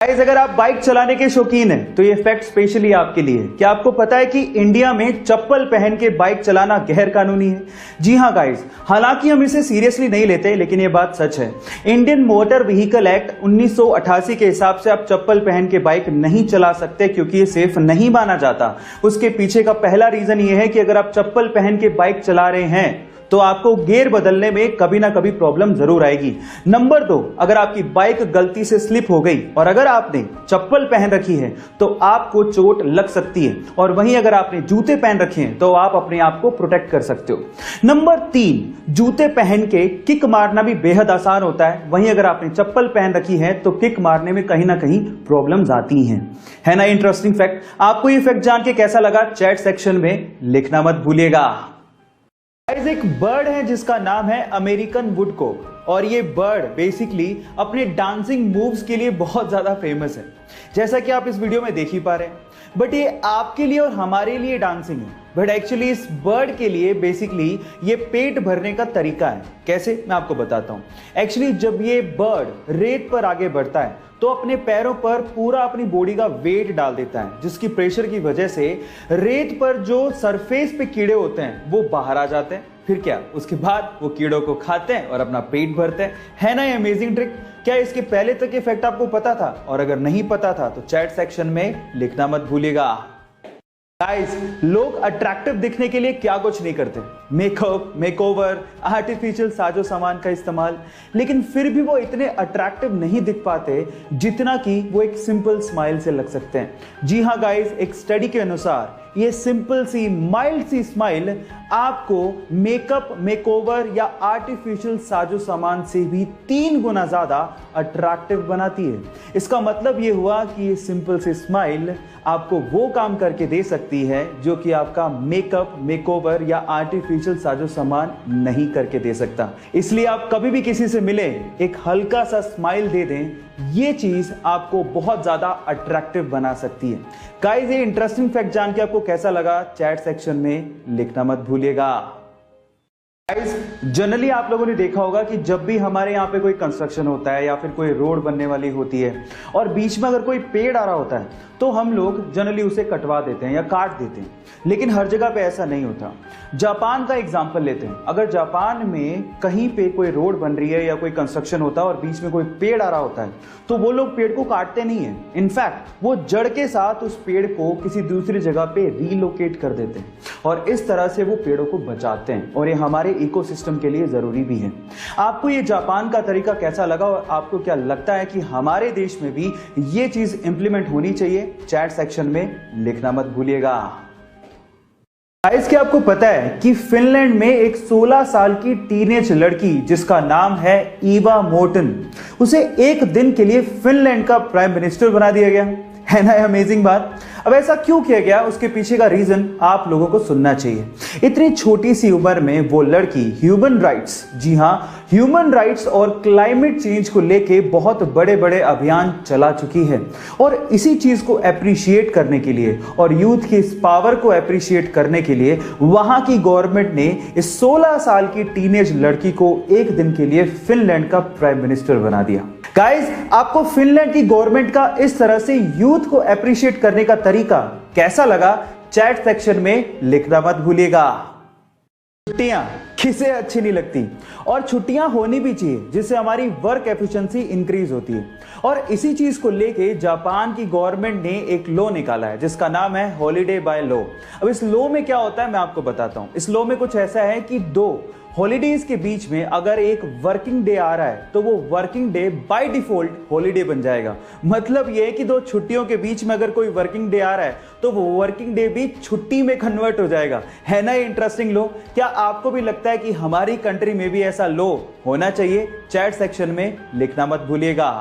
Guys, अगर आप bike चलाने के शौकीन हैं तो ये फैक्ट स्पेशली आपके लिए है। क्या आपको पता है कि इंडिया में चप्पल पहन के बाइक चलाना गैर कानूनी है? जी हां गाइस, हालांकि हम इसे सीरियसली नहीं लेते, लेकिन ये बात सच है। इंडियन मोटर व्हीकल एक्ट 1988 के हिसाब से आप चप्पल पहन के बाइक नहीं चला सकते, क्योंकि ये सेफ नहीं माना जाता। उसके पीछे का पहला रीजन ये है कि अगर आप चप्पल पहन के बाइक चला रहे हैं तो आपको गियर बदलने में कभी ना कभी प्रॉब्लम जरूर आएगी। नंबर 2, अगर आपकी बाइक गलती से स्लिप हो गई और अगर आपने चप्पल पहन रखी है तो आपको चोट लग सकती है, और वहीं अगर आपने जूते पहन रखे हैं तो आप अपने आप को प्रोटेक्ट कर सकते हो। नंबर 3, जूते पहन के किक मारना भी बेहद आसान होता है, वहीं अगर आपने चप्पल पहन रखी है तो किक मारने में कहीं ना कहीं प्रॉब्लम्स आती हैं। है ना इंटरेस्टिंग फैक्ट? आपको ये फैक्ट जान के कैसा लगा, चैट सेक्शन में लिखना मत भूलिएगा। एक बर्ड है जिसका नाम है अमेरिकन वुडकॉक, और ये बर्ड बेसिकली अपने डांसिंग मूव्स के लिए बहुत ज्यादा फेमस है, जैसा कि आप इस वीडियो में देख ही पा रहे हैं। बट ये आपके लिए और हमारे लिए डांसिंग है, बट एक्चुअली इस बर्ड के लिए बेसिकली ये पेट भरने का तरीका है। कैसे, मैं आपको बताता हूं। एक्चुअली जब ये बर्ड रेत पर आगे बढ़ता है तो अपने पैरों पर पूरा अपनी बॉडी का वेट डाल देता है, जिसकी प्रेशर की वजह से रेत पर जो सरफेस पे कीड़े होते हैं वो बाहर आ जाते हैं। फिर क्या, उसके बाद वो कीड़ों को खाते हैं और अपना पेट भरते हैं। है ना ये अमेजिंग ट्रिक? क्या इसके पहले तक ये फैक्ट आपको पता था? और अगर नहीं पता था तो चैट सेक्शन में लिखना मत भूलिएगा। गाइस, लोग अट्रैक्टिव दिखने के लिए क्या कुछ नहीं करते, मेकअप, मेकओवर, आर्टिफिशियल साजो सामान का इस्तेमाल, लेकिन फिर भी वो इतने अट्रैक्टिव नहीं दिख पाते जितना कि वो एक सिंपल स्माइल से लग सकते हैं। जी हां गाइस, एक स्टडी के अनुसार ये सिंपल सी माइल्ड सी स्माइल आपको मेकअप, मेकओवर या आर्टिफिशियल साजो सामान से भी 3 गुना ज्यादा अट्रैक्टिव बनाती है। इसका मतलब ये हुआ कि ये सिंपल सी स्माइल आपको वो काम करके दे सकती है जो कि आपका मेकअप, मेकओवर या आर्टिफिशियल साजो सामान नहीं करके दे सकता। इसलिए आप कभी भी किसी से मिले, एक हल्का सा स्माइल दे दें, ये चीज आपको बहुत ज्यादा अट्रैक्टिव बना सकती है। गाइस, ये इंटरेस्टिंग फैक्ट जान के आपको कैसा लगा, चैट सेक्शन में लिखना मत भूलिएगा। गाइस, जनरली आप लोगों ने देखा होगा कि जब भी हमारे यहाँ पे कोई कंस्ट्रक्शन होता है या फिर कोई रोड बनने वाली होती है और बीच में अगर कोई पेड़ आ रहा होता है तो हम लोग जनरली उसे कटवा देते हैं या काट देते हैं, लेकिन हर जगह पे ऐसा नहीं होता। जापान का एग्जांपल लेते हैं। अगर जापान में कहीं पे कोई रोड बन रही है या कोई कंस्ट्रक्शन होता है और बीच में कोई पेड़ आ रहा होता है तो वो लोग पेड़ को काटते नहीं है, इनफैक्ट वो जड़ के साथ उस पेड़ को किसी दूसरी जगह पे रीलोकेट कर देते हैं और इस तरह से वो पेड़ों को बचाते हैं, और ये हमारे इकोसिस्टम के लिए जरूरी भी है। आपको ये जापान का तरीका कैसा लगा और आपको क्या लगता है कि हमारे देश में भी ये चीज इंप्लीमेंट होनी चाहिए? चैट सेक्शन में लिखना मत भूलिएगा। गाइस, क्या आपको पता है कि फिनलैंड में एक 16 साल की टीनेज लड़की जिसका नाम है ईवा मोर्टन, उसे एक दिन के लिए फिनलैंड का प्राइम मिनिस्टर बना दिया गया? है ना अमेजिंग बात? अब ऐसा क्यों किया गया, उसके पीछे का रीजन आप लोगों को सुनना चाहिए। इतनी छोटी सी उम्र में वो लड़की ह्यूमन राइट्स, जी हां, ह्यूमन राइट्स और क्लाइमेट चेंज को लेके बहुत बड़े बड़े अभियान चला चुकी है, और इसी चीज को एप्रिशिएट करने के लिए और यूथ की इस पावर को एप्रिशिएट करने के लिए वहां की गवर्नमेंट ने इस 16 साल की टीनेज लड़की को एक दिन के लिए फिनलैंड का प्राइम मिनिस्टर बना दिया। गाइस, आपको फिनलैंड की गवर्नमेंट का इस तरह से यूथ को एप्रिशिएट करने का तरीका कैसा लगा? चैट सेक्शन में लिखना मत भूलिएगा। छुट्टियां किसे अच्छी नहीं लगती, और छुट्टियां होनी भी चाहिए जिससे हमारी वर्क एफिशिएंसी इंक्रीज होती है, और इसी चीज को लेके जापान की गवर्नमेंट ने एक लॉ निकाला है जिसका नाम है हॉलीडे बाय लॉ। अब इस लॉ में क्या होता है मैं आपको बताता हूं। इस लॉ में कुछ ऐसा है कि 2 हॉलीडेज के बीच में अगर एक वर्किंग डे आ रहा है तो वो working day by default holiday बन जाएगा। मतलब ये है कि 2 छुट्टियों के बीच में अगर कोई वर्किंग डे आ रहा है तो वो वर्किंग डे भी छुट्टी में कन्वर्ट हो जाएगा। है ना इंटरेस्टिंग लॉ? क्या आपको भी लगता है कि हमारी कंट्री में भी ऐसा लॉ होना चाहिए? चैट सेक्शन में लिखना मत भूलिएगा।